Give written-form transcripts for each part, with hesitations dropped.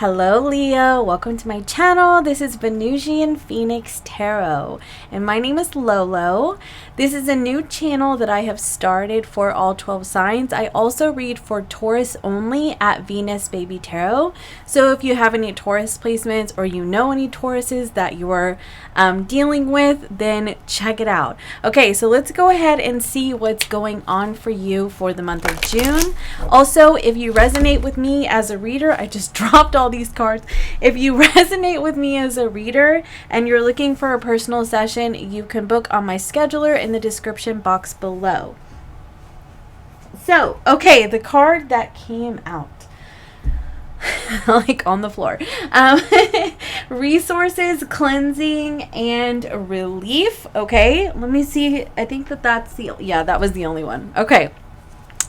Hello Leo, welcome to my channel. This is Venusian Phoenix Tarot and my name is Lolo. This is a new channel that I have started for all 12 signs. I also read for Taurus only at Venus Baby Tarot. So if you have any Taurus placements or you know any Tauruses that you are dealing with, then check it out. Okay, so let's go ahead and see what's going on for you for the month of June. Also, if you resonate with me as a reader, I just dropped all these cards. If you resonate with me as a reader and you're looking for a personal session, you can book on my scheduler in the description box below. So, okay, the card that came out like on the floor, resources, cleansing, and relief. Okay, let me see. I think that's that was the only one. Okay,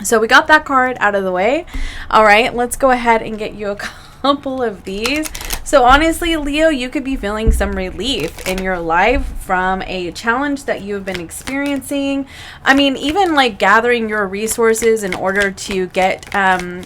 so we got that card out of the way. All right, let's go ahead and get you a couple of these. So honestly, Leo, you could be feeling some relief in your life from a challenge that you've been experiencing. I mean, even like gathering your resources in order to get to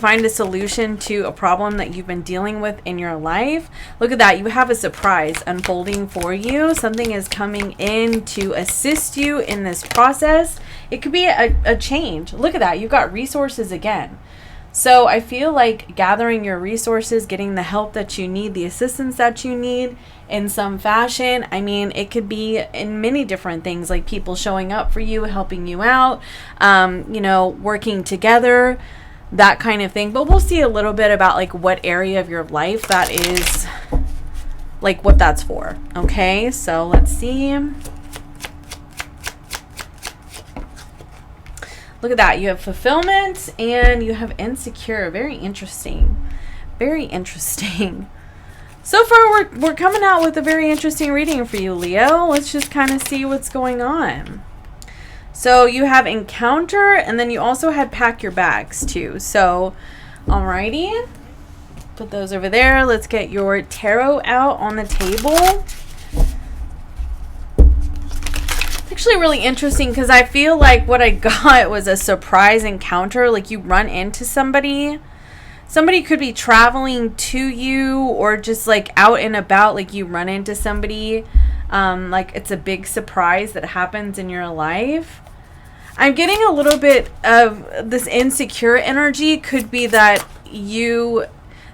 find a solution to a problem that you've been dealing with in your life. Look at that. You have a surprise unfolding for you. Something is coming in to assist you in this process. It could be a change. Look at that. You've got resources again. So I feel like gathering your resources, getting the help that you need, the assistance that you need in some fashion. I mean, it could be in many different things, like people showing up for you, helping you out, working together, that kind of thing. But we'll see a little bit about like what area of your life that is, like what that's for. Okay, so let's see. Look at that. You have fulfillment and you have insecure. Very interesting. Very interesting. So far, we're coming out with a very interesting reading for you, Leo. Let's just kind of see what's going on. So you have encounter, and then you also had pack your bags too. So, alrighty. Put those over there. Let's get your tarot out on the table. Actually really interesting because I feel like what I got was a surprise encounter. Like you run into somebody could be traveling to you or just like out and about, like you run into somebody, like it's a big surprise that happens in your life. I'm getting a little bit of this insecure energy. Could be that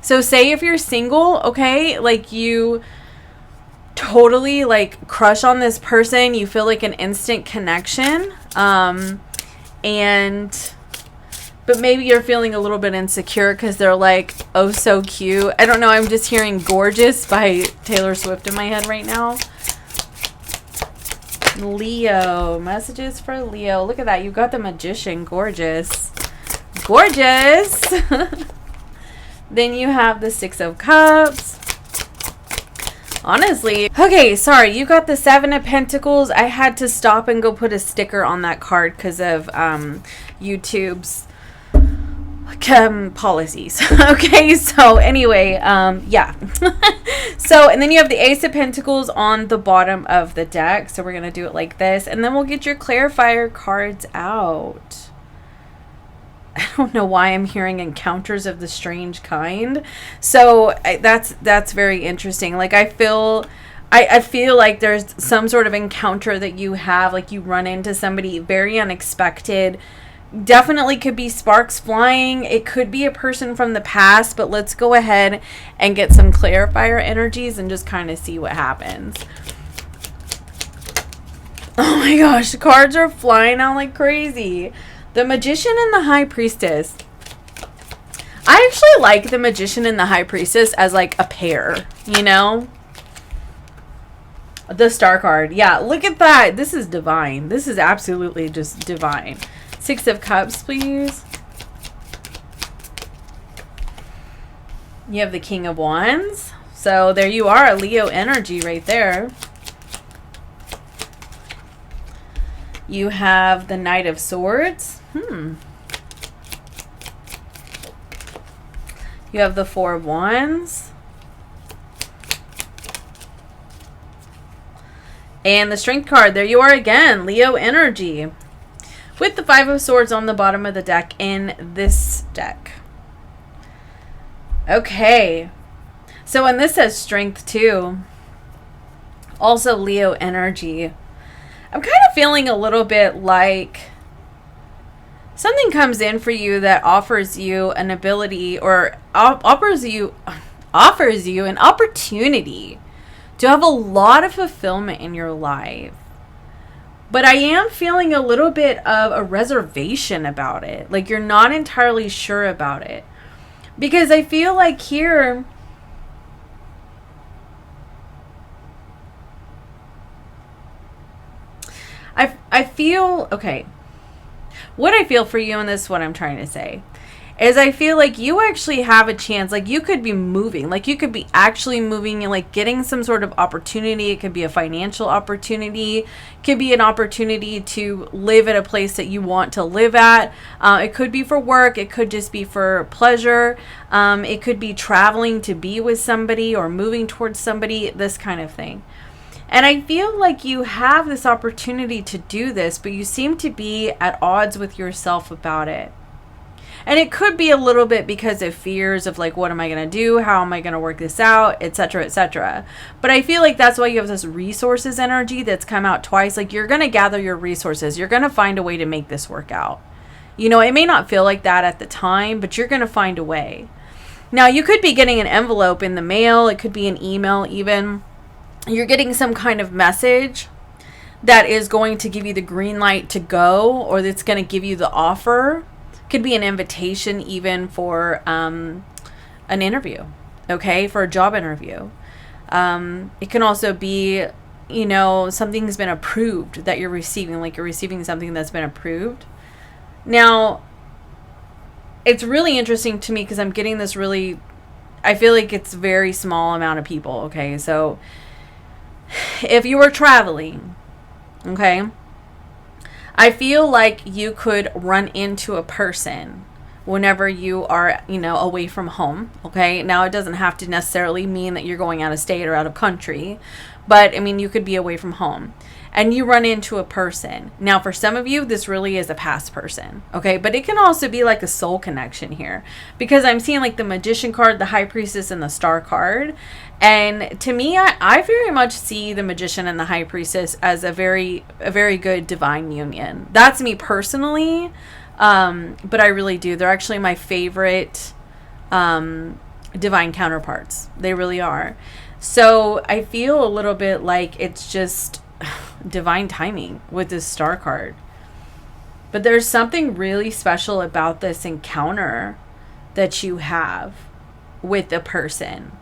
so say if you're single, okay, like you totally like crush on this person, you feel like an instant connection, but maybe you're feeling a little bit insecure because they're like, oh, so cute. I don't know, I'm just hearing Gorgeous by Taylor Swift in my head right now. Leo, messages for Leo. Look at that, you got the Magician. Gorgeous. Then you have the Six of Cups. Honestly, okay, sorry, you got the Seven of Pentacles. I had to stop and go put a sticker on that card because of YouTube's policies. Okay, so anyway, yeah. So, and then you have the Ace of Pentacles on the bottom of the deck. So we're going to do it like this. And then we'll get your clarifier cards out. I don't know why I'm hearing encounters of the strange kind. So that's very interesting. Like I feel like there's some sort of encounter that you have, like you run into somebody very unexpected. Definitely could be sparks flying. It could be a person from the past, but let's go ahead and get some clarifier energies and just kind of see what happens. Oh my gosh, the cards are flying out like crazy. The Magician and the High Priestess. I actually like the Magician and the High Priestess as like a pair, you know? The Star card. Yeah, look at that. This is divine. This is absolutely just divine. Six of Cups, please. You have the King of Wands. So there you are, Leo energy right there. You have the Knight of Swords. You have the Four of Wands. And the Strength card. There you are again, Leo energy. With the Five of Swords on the bottom of the deck in this deck. Okay. So, and this says strength too. Also, Leo energy. I'm kind of feeling a little bit like something comes in for you that offers you an ability, or offers you an opportunity to have a lot of fulfillment in your life. But I am feeling a little bit of a reservation about it. Like you're not entirely sure about it. Because I feel like here, I feel, okay, what I feel for you, and this is what I'm trying to say, is I feel like you actually have a chance. Like you could be moving, like you could be actually moving and like getting some sort of opportunity. It could be a financial opportunity. It could be an opportunity to live at a place that you want to live at. It could be for work. It could just be for pleasure. It could be traveling to be with somebody or moving towards somebody, this kind of thing. And I feel like you have this opportunity to do this, but you seem to be at odds with yourself about it. And it could be a little bit because of fears of like, what am I going to do? How am I going to work this out? Etc., etc. But I feel like that's why you have this resources energy that's come out twice. Like you're going to gather your resources. You're going to find a way to make this work out. You know, it may not feel like that at the time, but you're going to find a way. Now, you could be getting an envelope in the mail. It could be an email even. You're getting some kind of message that is going to give you the green light to go, or that's going to give you the offer. Could be an invitation even for an interview, okay, for a job interview. It can also be, you know, something's been approved that you're receiving, like you're receiving something that's been approved. Now, it's really interesting to me because I'm getting this really, I feel like it's a very small amount of people, okay? So if you were traveling, okay, I feel like you could run into a person whenever you are, you know, away from home, okay? Now, it doesn't have to necessarily mean that you're going out of state or out of country, but, I mean, you could be away from home, and you run into a person. Now, for some of you, this really is a past person, okay? But it can also be like a soul connection here, because I'm seeing like the Magician card, the High Priestess, and the Star card. And to me, I very much see the Magician and the High Priestess as a very good divine union. That's me personally, but I really do. They're actually my favorite divine counterparts. They really are. So I feel a little bit like it's just divine timing with this Star card. But there's something really special about this encounter that you have with a person.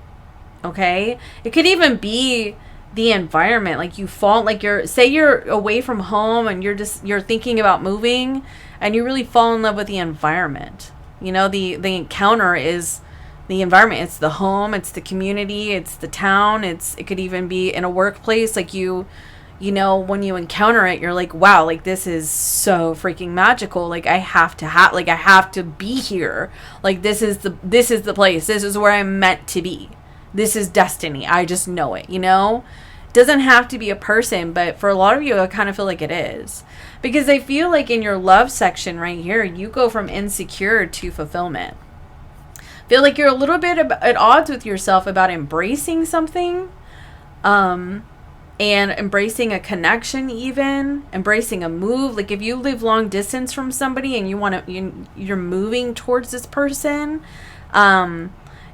Okay, it could even be the environment. Like you fall, like you're away from home and you're thinking about moving, and you really fall in love with the environment. You know, the encounter is the environment. It's the home, it's the community, it's the town. It could even be in a workplace. Like you know, when you encounter it, you're like, wow, like this is so freaking magical. Like I have to be here. Like this is the place. This is where I'm meant to be. This is destiny. I just know it, you know? It doesn't have to be a person, but for a lot of you, I kind of feel like it is. Because I feel like in your love section right here, you go from insecure to fulfillment. Feel like you're a little bit at odds with yourself about embracing something, and embracing a connection, even embracing a move. Like if you live long distance from somebody and you're moving towards this person,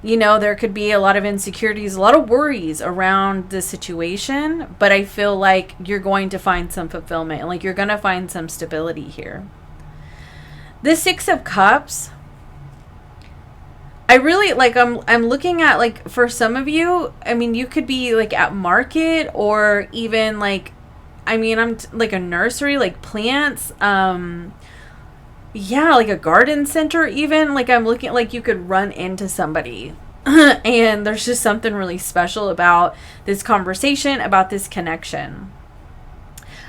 you know, there could be a lot of insecurities, a lot of worries around the situation, but I feel like you're going to find some fulfillment, and like you're going to find some stability here. The Six of Cups, I really like, I'm looking at, like, for some of you, I mean, you could be like at market, or even like, I mean, I'm like a nursery, like plants, yeah, like a garden center even. Like I'm looking at, like, you could run into somebody and there's just something really special about this conversation, about this connection.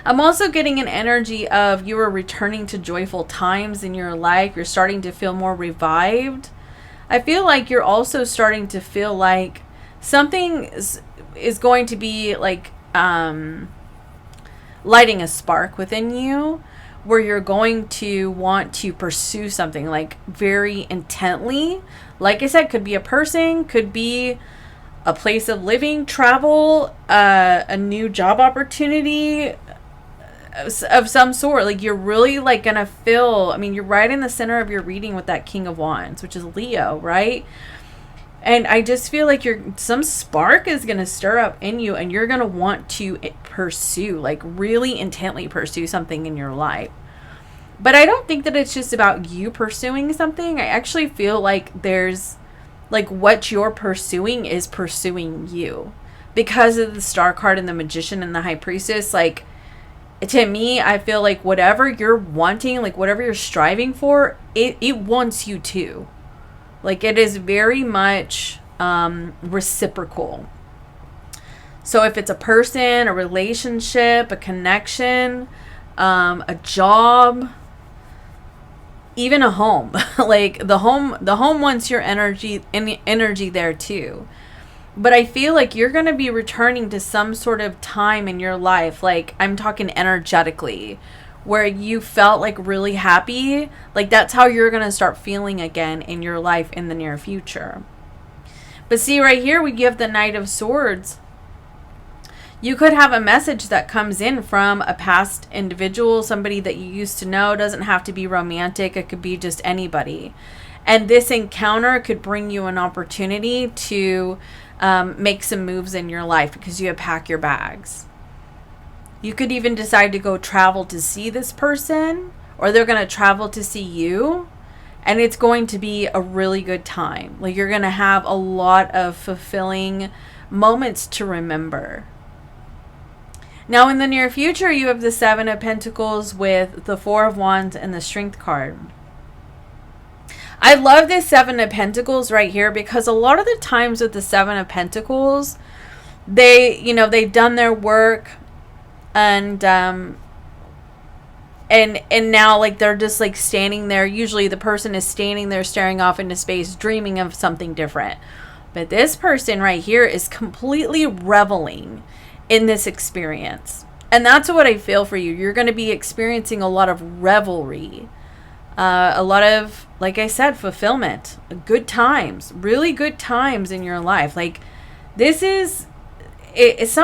I'm also getting an energy of you are returning to joyful times in your life. You're starting to feel more revived. I feel like you're also starting to feel like something is going to be like lighting a spark within you, where you're going to want to pursue something like very intently. Like I said, could be a person, could be a place of living, travel, a new job opportunity of some sort. Like you're really like gonna feel, I mean, you're right in the center of your reading with that King of Wands, which is Leo, right? And I just feel like some spark is going to stir up in you, and you're going to want to pursue, like really intently pursue something in your life. But I don't think that it's just about you pursuing something. I actually feel like there's like what you're pursuing is pursuing you, because of the Star card and the Magician and the High Priestess. Like, to me, I feel like whatever you're wanting, like whatever you're striving for, it wants you too. Like, it is very much reciprocal. So if it's a person, a relationship, a connection, a job, even a home, like the home wants your energy there too. But I feel like you're going to be returning to some sort of time in your life. Like, I'm talking energetically, where you felt like really happy. Like, that's how you're going to start feeling again in your life in the near future. But see, right here, we give the Knight of Swords. You could have a message that comes in from a past individual, somebody that you used to know. It doesn't have to be romantic. It could be just anybody. And this encounter could bring you an opportunity to make some moves in your life, because you have packed your bags. You could even decide to go travel to see this person, or they're going to travel to see you, and it's going to be a really good time. Like, you're going to have a lot of fulfilling moments to remember. Now, in the near future, you have the Seven of Pentacles with the Four of Wands and the Strength card. I love this Seven of Pentacles right here, because a lot of the times with the Seven of Pentacles, they've done their work, and now, like, they're just like standing there. Usually the person is standing there staring off into space, dreaming of something different. But this person right here is completely reveling in this experience. And that's what I feel for you. You're going to be experiencing a lot of revelry, a lot of, like I said, fulfillment, good times, really good times in your life. Like, this is it's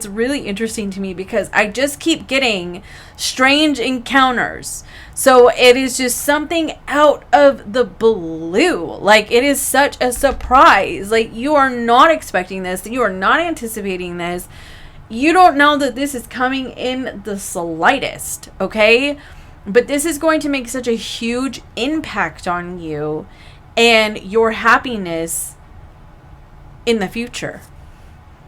really interesting to me, because I just keep getting strange encounters. So it is just something out of the blue. Like, it is such a surprise. Like, you are not expecting this. You are not anticipating this. You don't know that this is coming in the slightest, okay? But this is going to make such a huge impact on you and your happiness in the future.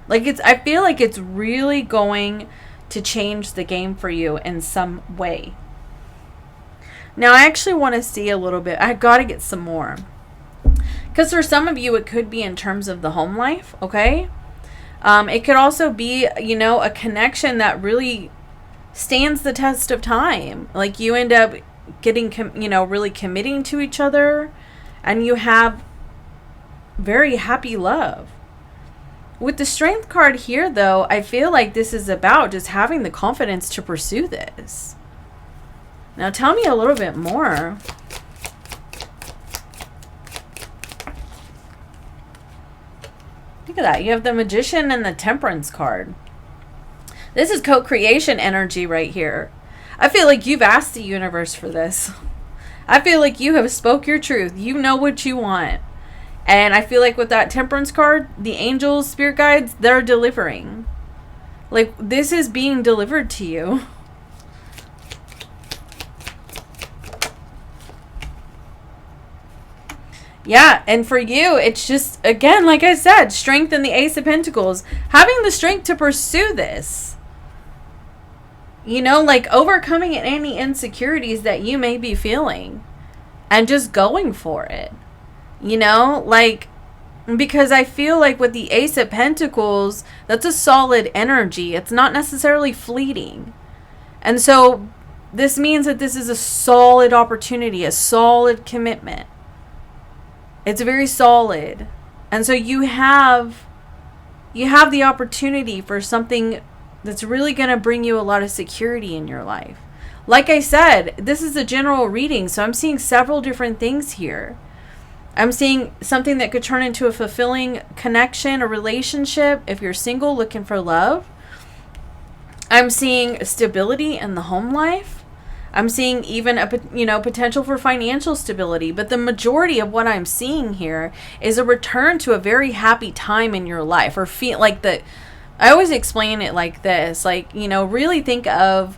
Like, I feel like it's really going to change the game for you in some way. Now, I actually want to see a little bit. I got to get some more. Because for some of you, it could be in terms of the home life, okay? It could also be, a connection that really stands the test of time. Like, you end up getting, really committing to each other, and you have very happy love. With the Strength card here, though, I feel like this is about just having the confidence to pursue this. Now, tell me a little bit more. Look at that. You have the Magician and the Temperance card. This is co-creation energy right here. I feel like you've asked the universe for this. I feel like you have spoke your truth. You know what you want. And I feel like with that Temperance card, the angels, spirit guides, they're delivering. Like, this is being delivered to you. Yeah, and for you, it's just, again, like I said, strength in the Ace of Pentacles. Having the strength to pursue this. Like overcoming any insecurities that you may be feeling. And just going for it. Like, because I feel like with the Ace of Pentacles, that's a solid energy. It's not necessarily fleeting. And so this means that this is a solid opportunity, a solid commitment. It's very solid. And so you have the opportunity for something that's really going to bring you a lot of security in your life. Like I said, this is a general reading, so I'm seeing several different things here. I'm seeing something that could turn into a fulfilling connection, a relationship, if you're single looking for love. I'm seeing stability in the home life. I'm seeing even a potential for financial stability. But the majority of what I'm seeing here is a return to a very happy time in your life, or feel like the. I always explain it like this, like, really think of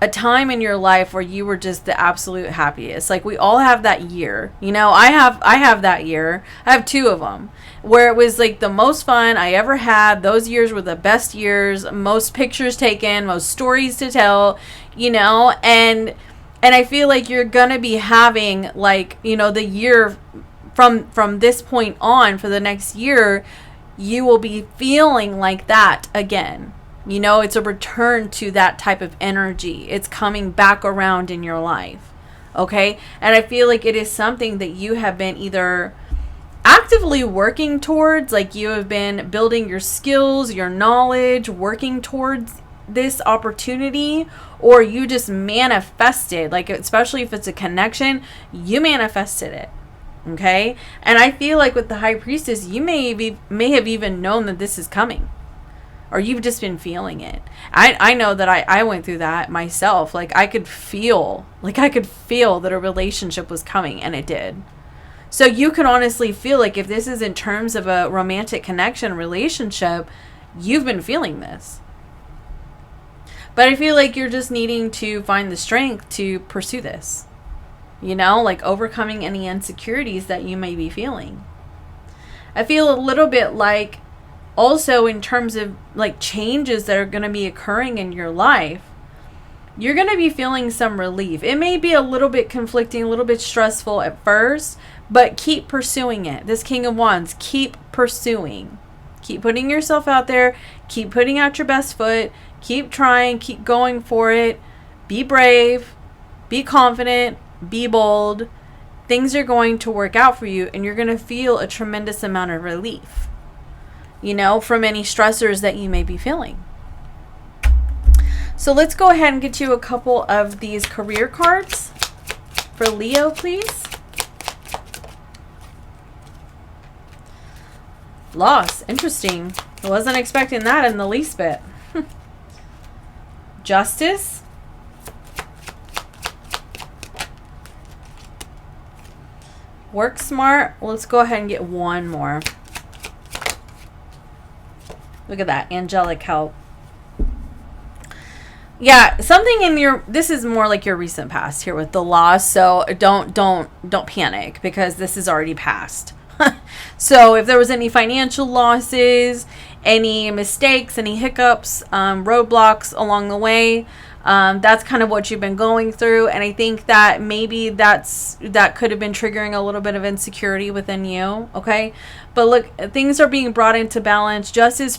a time in your life where you were just the absolute happiest. Like, we all have that year. I have that year. I have 2 of them where it was like the most fun I ever had. Those years were the best years, most pictures taken, most stories to tell, and I feel like you're going to be having like, the year from this point on for the next year, you will be feeling like that again. It's a return to that type of energy. It's coming back around in your life. Okay? And I feel like it is something that you have been either actively working towards, like you have been building your skills, your knowledge, working towards this opportunity, or you just manifested, like, especially if it's a connection, you manifested it. Okay? And I feel like with the High Priestess, you may have even known that this is coming. Or you've just been feeling it. I know that I went through that myself. Like, I could feel that a relationship was coming, and it did. So you can honestly feel like if this is in terms of a romantic connection, relationship, you've been feeling this. But I feel like you're just needing to find the strength to pursue this. Like overcoming any insecurities that you may be feeling. I feel a little bit like, also in terms of like changes that are going to be occurring in your life, you're going to be feeling some relief. It may be a little bit conflicting, a little bit stressful at first, but keep pursuing it. This King of Wands, keep pursuing. Keep putting yourself out there. Keep putting out your best foot. Keep trying. Keep going for it. Be brave. Be confident. Be bold. Things are going to work out for you, and you're going to feel a tremendous amount of relief. From any stressors that you may be feeling. So let's go ahead and get you a couple of these career cards for Leo, please. Loss. Interesting. I wasn't expecting that in the least bit. Justice. Work smart. Let's go ahead and get one more. Look at that. Angelic help. Yeah, something in your, this is more like your recent past here with the loss. So don't panic, because this is already past. So if there was any financial losses, any mistakes, any hiccups, roadblocks along the way, that's kind of what you've been going through. And I think that maybe that could have been triggering a little bit of insecurity within you. Okay. But look, things are being brought into balance. Justice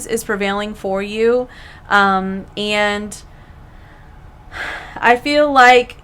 is prevailing for you. And I feel like,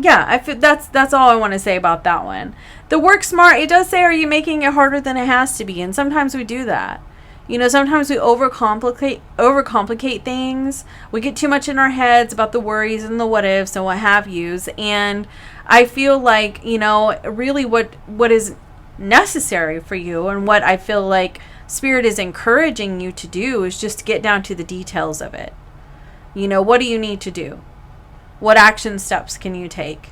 I feel that's all I want to say about that one. The work smart, it does say, are you making it harder than it has to be? And sometimes we do that. Sometimes we overcomplicate things. We get too much in our heads about the worries and the what ifs and what have yous. And I feel like, really what is necessary for you, and what I feel like Spirit is encouraging you to do, is just get down to the details of it. What do you need to do? What action steps can you take?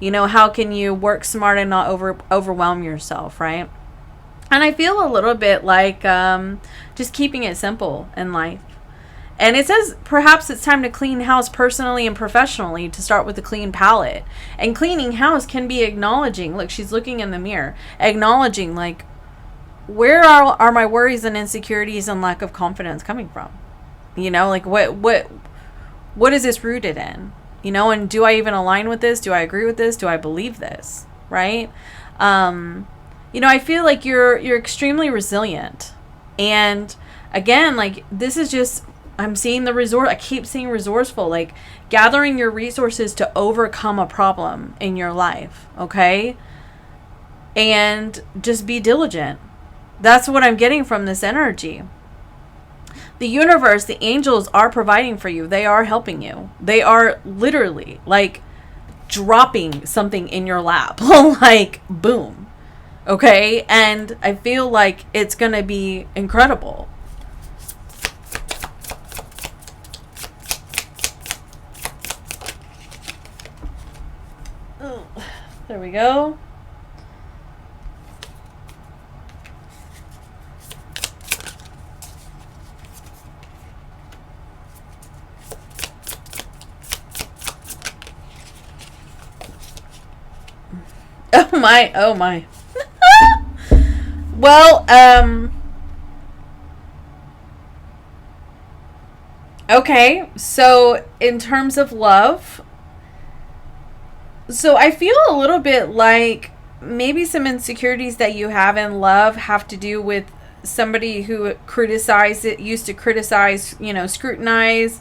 How can you work smart and not overwhelm yourself, right? And I feel a little bit like just keeping it simple in life. And it says perhaps it's time to clean house personally and professionally, to start with a clean palette. And cleaning house can be acknowledging. Look, she's looking in the mirror. Acknowledging, like, where are my worries and insecurities and lack of confidence coming from? Like what is this rooted in? And do I even align with this? Do I agree with this? Do I believe this? Right? I feel like you're extremely resilient. And again, like, this is just, I'm seeing I keep seeing resourceful, like gathering your resources to overcome a problem in your life. Okay. And just be diligent. That's what I'm getting from this energy. The universe, the angels are providing for you. They are helping you. They are literally like dropping something in your lap. Like, boom. Okay? And I feel like it's going to be incredible. There we go. Oh my, oh my. Well, okay, so in terms of love, so I feel a little bit like maybe some insecurities that you have in love have to do with somebody who used to criticize, scrutinize,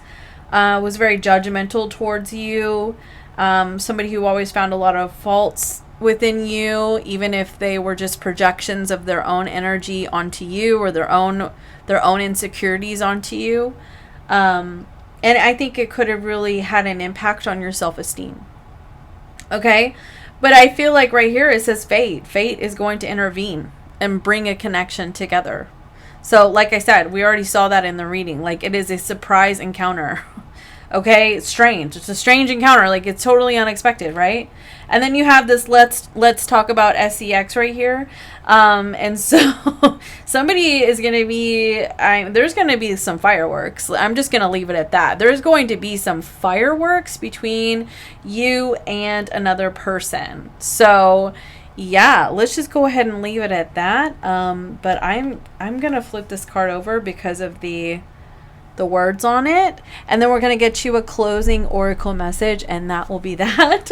was very judgmental towards you, somebody who always found a lot of faults within you, even if they were just projections of their own energy onto you, or their own insecurities onto you. And I think it could have really had an impact on your self-esteem. Okay? But I feel like right here it says fate. Fate is going to intervene and bring a connection together. So like I said, we already saw that in the reading. Like, it is a surprise encounter. Okay? It's strange. It's a strange encounter. Like, it's totally unexpected, right? And then you have this let's talk about sex right here. And so somebody is going to be, there's going to be some fireworks. I'm just going to leave it at that. There's going to be some fireworks between you and another person. So yeah, let's just go ahead and leave it at that. But I'm going to flip this card over because of the words on it, and then we're going to get you a closing oracle message, and that will be that.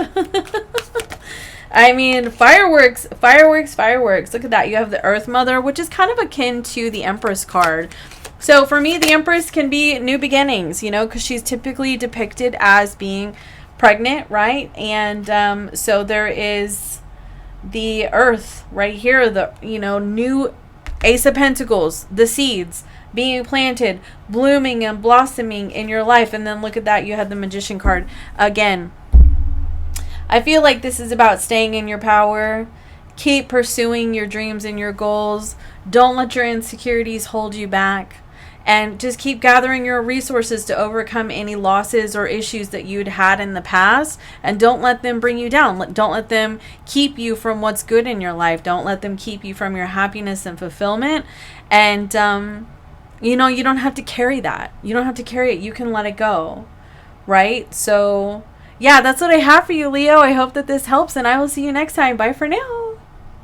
I mean, fireworks. Look at that. You have the Earth Mother, which is kind of akin to the Empress card. So for me, the Empress can be new beginnings, because she's typically depicted as being pregnant, right? And so there is the Earth right here, the new Ace of Pentacles, the seeds being planted, blooming and blossoming in your life. And then look at that, you have the Magician card again. I feel like this is about staying in your power. Keep pursuing your dreams and your goals. Don't let your insecurities hold you back. And just keep gathering your resources to overcome any losses or issues that you'd had in the past. And don't let them bring you down. Don't let them keep you from what's good in your life. Don't let them keep you from your happiness and fulfillment. And, you don't have to carry that. You don't have to carry it. You can let it go. Right? So, yeah, that's what I have for you, Leo. I hope that this helps, and I will see you next time. Bye for now.